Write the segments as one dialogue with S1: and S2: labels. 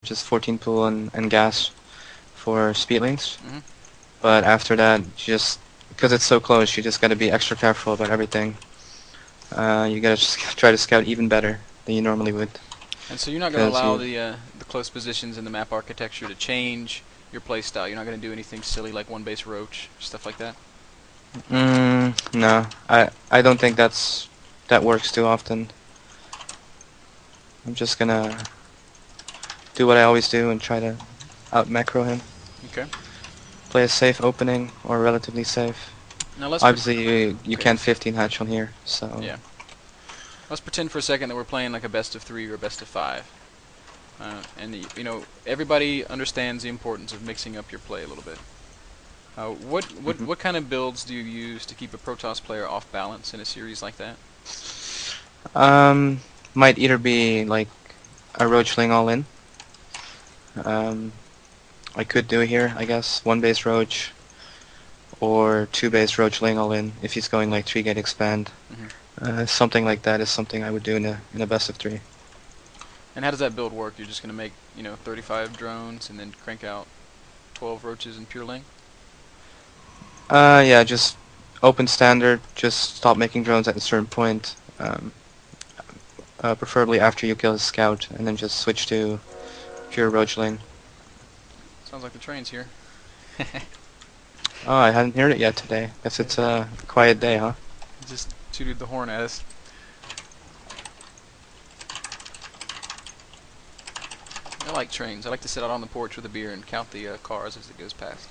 S1: just 14 pool and gas for speedlings.
S2: Mm-hmm.
S1: But after that, because it's so close, you just got to be extra careful about everything. You got to just try to scout even better than you normally would.
S2: And so you're not going to
S1: Because
S2: allow
S1: you,
S2: the close positions in the map architecture to change your playstyle. You're not going to do anything silly like one base roach, stuff like that.
S1: no, I don't think that works too often. I'm just gonna do what I always do and try to out macro him.
S2: Okay.
S1: Play a safe opening or relatively safe.
S2: Now let's
S1: Obviously, you
S2: okay.
S1: can't 15 hatch on here, so
S2: Yeah. Let's pretend for a second that we're playing like a best of 3 or a best of 5. And you know, everybody understands the importance of mixing up your play a little bit.
S1: mhm.
S2: What kind of builds do you use to keep a Protoss player off balance in a series like that?
S1: Um, might either be like a roachling all in. Um, I could do here, I guess, one base roach or two base roachling all in if he's going like 3 gate expand.
S2: Hmm.
S1: Something like that is something I would do in a best of 3.
S2: And how does that build work? You're just going to make, 35 drones and then crank out 12 roaches in pure ling?
S1: Yeah, just open standard. Just stop making drones at a certain point. Preferably after you kill his scout, and then just switch to pure roachling.
S2: Sounds like the train's here.
S1: Oh, I hadn't heard it yet today. Guess it's a quiet day, huh?
S2: Just tooted the horn at us. I like trains. I like to sit out on the porch with a beer and count the cars as it goes past.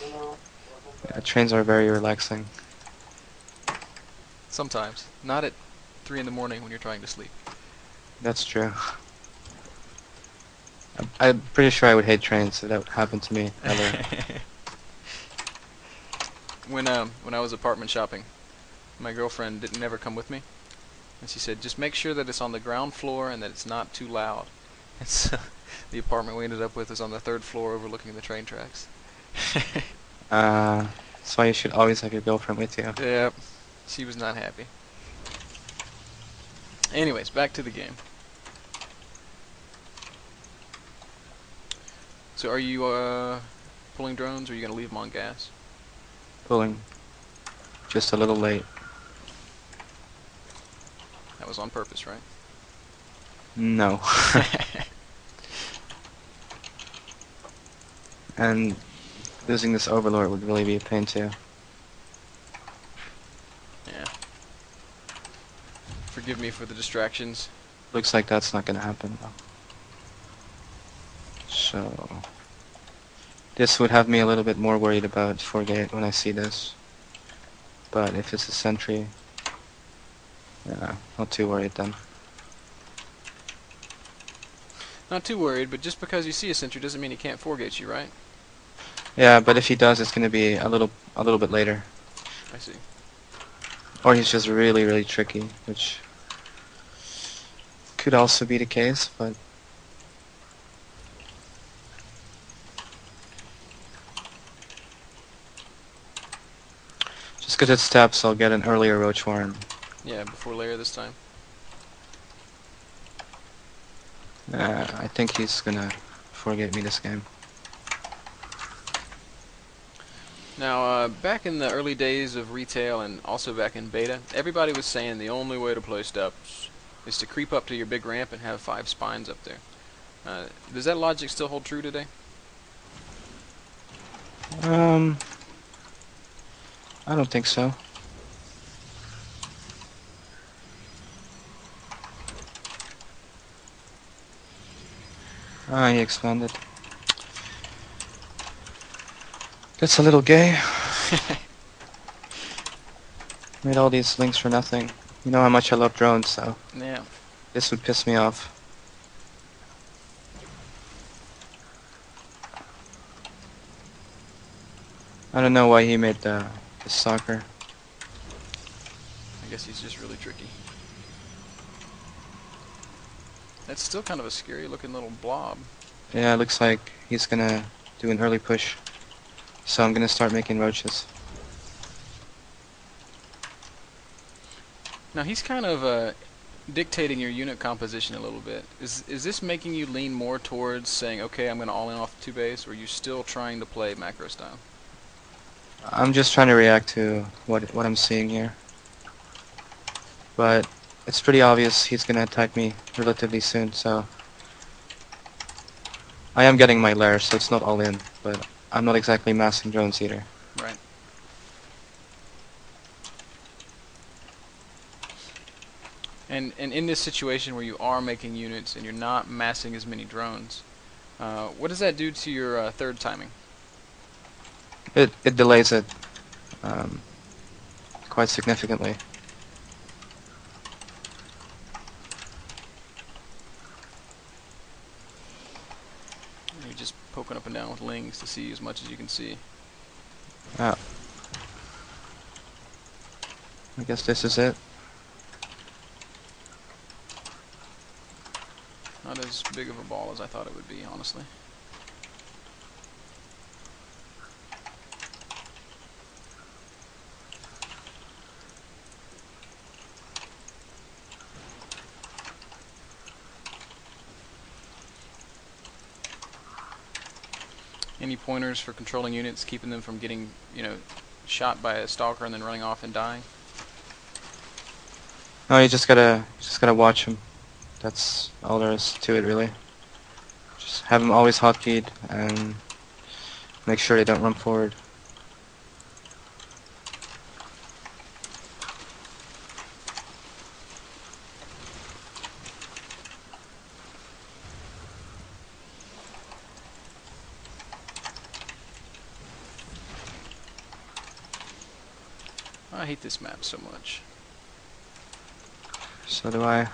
S1: Yeah, trains are very relaxing.
S2: Sometimes. Not at 3 in the morning when you're trying to sleep.
S1: That's true. I'm pretty sure I would hate trains if that would happen to me ever.
S2: When I was apartment shopping, my girlfriend didn't never come with me, and she said, just make sure that it's on the ground floor and that it's not too loud. And so the apartment we ended up with was on the 3rd floor overlooking the train tracks.
S1: That's why you should always have your girlfriend with you.
S2: Yep, she was not happy. Anyways, back to the game. So are you pulling drones, or are you going to leave them on gas?
S1: Pulling. Just a little late.
S2: That was on purpose, right?
S1: No. And losing this overlord would really be a pain too.
S2: Yeah. Forgive me for the distractions.
S1: Looks like that's not gonna happen though. So this would have me a little bit more worried about 4-gate when I see this. But if it's a sentry, yeah, not too worried then.
S2: Not too worried, but just because you see a sentry doesn't mean he can't 4-gate you, right?
S1: Yeah, but if he does, it's gonna be a little bit later.
S2: I see.
S1: Or he's just really, really tricky, which could also be the case, but just because it steps, I'll get an earlier roach warren.
S2: Yeah, before layer this time.
S1: I think he's gonna 4-gate me this game.
S2: Now, back in the early days of retail and also back in beta, everybody was saying the only way to play steps is to creep up to your big ramp and have 5 spines up there. Does that logic still hold true today?
S1: I don't think so. Ah, he expanded. That's a little gay. Made all these links for nothing. You know how much I love drones, so
S2: Yeah.
S1: this would piss me off. I don't know why he made the soccer.
S2: I guess he's just really tricky. That's still kind of a scary looking little blob.
S1: Yeah, it looks like he's gonna do an early push. So I'm gonna start making roaches.
S2: Now he's kind of dictating your unit composition a little bit. Is this making you lean more towards saying, okay, I'm going to all in off 2 base, or are you still trying to play macro style?
S1: I'm just trying to react to what I'm seeing here. But it's pretty obvious he's gonna attack me relatively soon, so I am getting my lair, so it's not all in, but I'm not exactly massing drones either.
S2: Right. And in this situation where you are making units and you're not massing as many drones, what does that do to your third timing?
S1: It delays it um, quite significantly.
S2: You're just poking up and down with lings to see as much as you can see.
S1: I guess this is it.
S2: Not as big of a ball as I thought it would be, honestly. Any pointers for controlling units, keeping them from getting, shot by a stalker and then running off and dying?
S1: No, you just gotta watch him. That's all there is to it, really. Just have him always hotkeyed and make sure they don't run forward.
S2: I hate this map so much.
S1: So do I.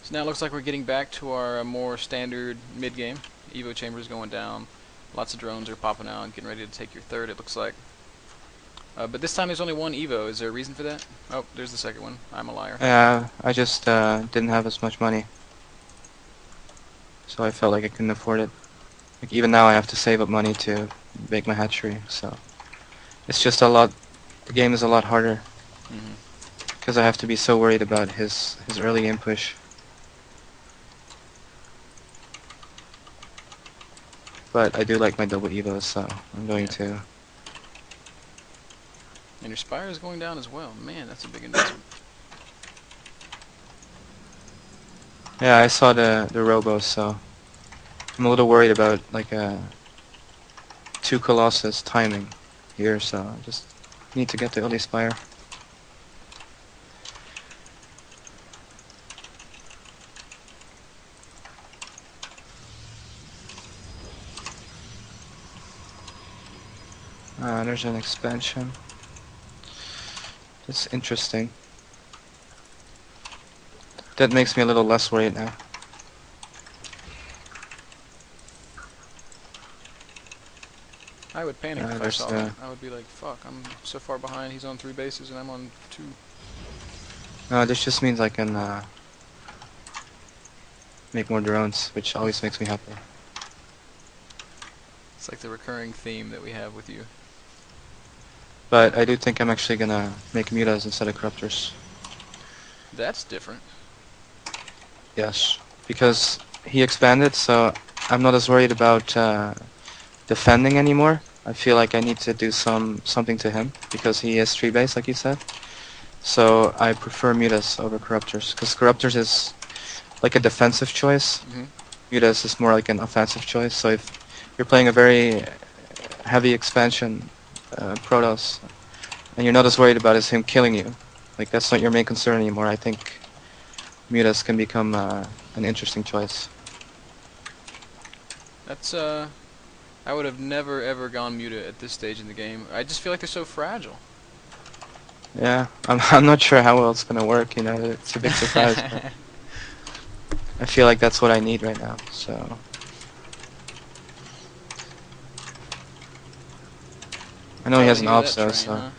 S2: So now it looks like we're getting back to our more standard mid-game. Evo chambers going down. Lots of drones are popping out and getting ready to take your third, it looks like. But this time there's only one Evo. Is there a reason for that? Oh, there's the second one. I'm a liar.
S1: Yeah, I just didn't have as much money, so I felt like I couldn't afford it. Like even now, I have to save up money to make my hatchery. So it's just a lot. The game is a lot harder because I have to be so worried about his early game push. But I do like my double evos, so I'm going
S2: Yeah.
S1: to.
S2: And your Spire is going down as well. Man, that's a big investment.
S1: Yeah, I saw the robos, so I'm a little worried about like two Colossus timing here, so I just need to get the early Spire. There's an expansion. That's interesting. That makes me a little less worried now.
S2: I would panic if I
S1: There's
S2: saw that. I would be like, fuck, I'm so far behind. He's on 3 bases and I'm on 2.
S1: no, this just means I can make more drones, which always makes me happy.
S2: It's like the recurring theme that we have with you.
S1: But I do think I'm actually gonna make mutas instead of corruptors.
S2: That's different.
S1: Yes, because he expanded, so I'm not as worried about defending anymore. I feel like I need to do something to him because he is 3 base, like you said. So I prefer mutas over corruptors because corruptors is like a defensive choice. Mutas is more like an offensive choice. So if you're playing a very heavy expansion Protoss and you're not as worried about him killing you, like that's not your main concern anymore, I think mutas can become an interesting choice.
S2: That's, I would have never ever gone muta at this stage in the game. I just feel like they're so fragile.
S1: Yeah, I'm not sure how well it's gonna work. You know, it's a big surprise. But I feel like that's what I need right now. So I know he has an
S2: Probably hear that
S1: obso,
S2: train,
S1: so
S2: huh?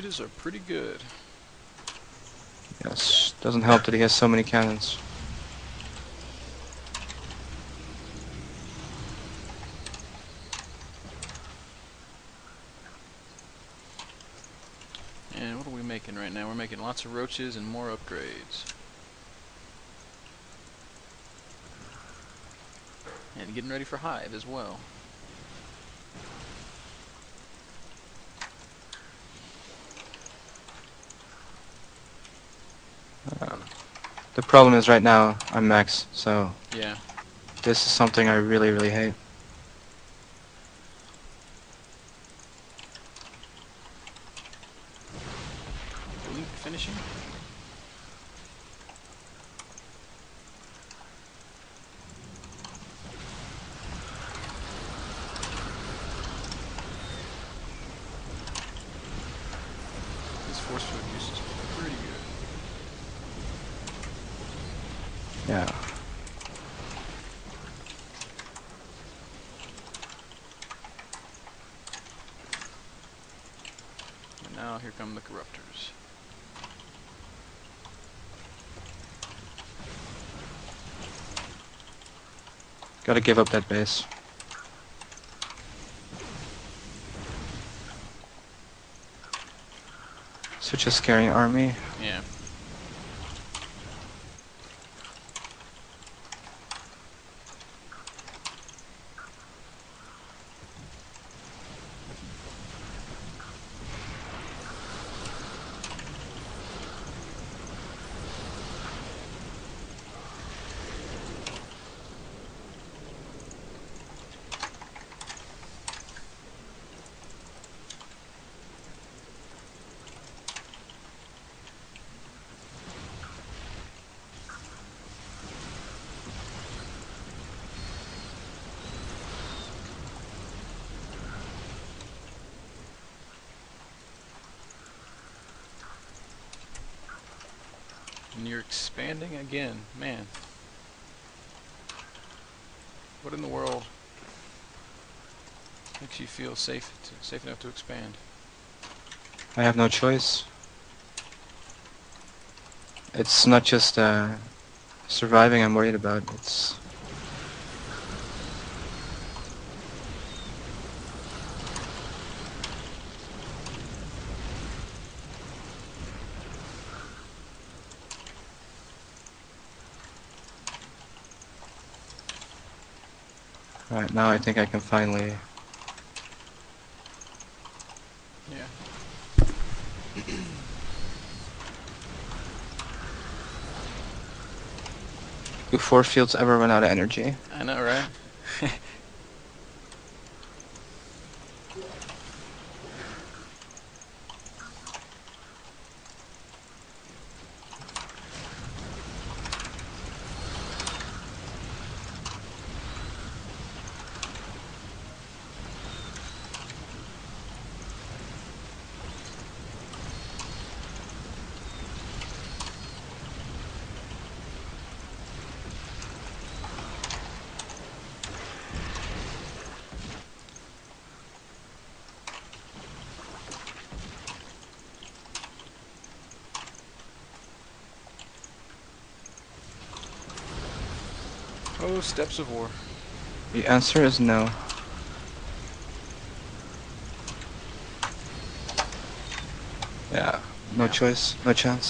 S2: roaches are pretty good.
S1: Yes, doesn't help that he has so many cannons.
S2: And what are we making right now? We're making lots of roaches and more upgrades. And getting ready for hive as well.
S1: The problem is right now I'm max, so
S2: Yeah.
S1: this is something I really, really hate.
S2: Blink finishing. This force field use is pretty good.
S1: Yeah.
S2: And now here come the corruptors.
S1: Gotta give up that base. Such a scary army.
S2: Yeah. And you're expanding again, man. What in the world makes you feel safe enough to expand?
S1: I have no choice. It's not just surviving I'm worried about. It's right now I think I can finally.
S2: Yeah.
S1: Do force fields ever run out of energy?
S2: I know, right? Oh, steps of war.
S1: The answer is no. Yeah, no
S2: Yeah.
S1: choice, no chance.